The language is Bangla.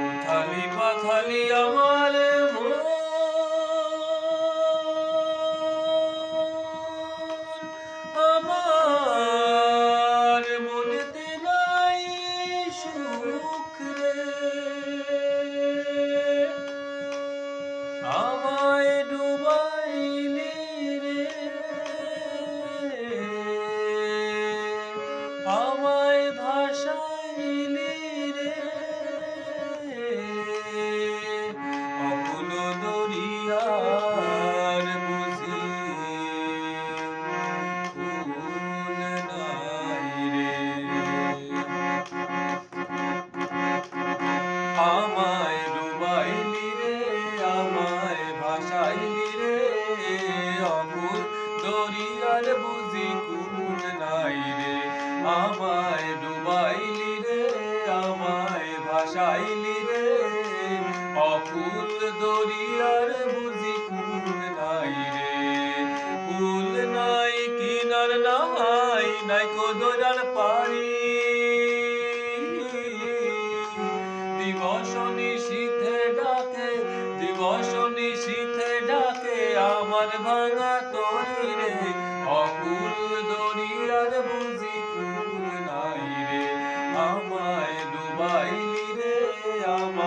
উথালি পাথালি আমার মন, আমার মনেতে নাই সুখ রে। আমায় ডুবাইলি রে, আমায় ভাসাইলি রে, অকুল দরিয়ার বুঝি কুল নাই রে। আমায় ডুবাইলি রে, আমায় ভাসাইলি রে, অকুল দরিয়ার বুঝি কুল নাই রে। আমায় ডুবাইলি রে, আমায় ভাসাইলি রে, অকুল দরিয়ার বুঝি কুল নাই রে। কুল নাই কিনার নাই, নাইকো দরিয়ার পাড়ি, দিবস নিশীথে ডাকে, দিবস নিশীথে ডাকে আমার ভাঙা তরি রে, অকুল দরিয়ার বুঝি কুল নাই রে। আমায় ডুবাইলি রে, আমায়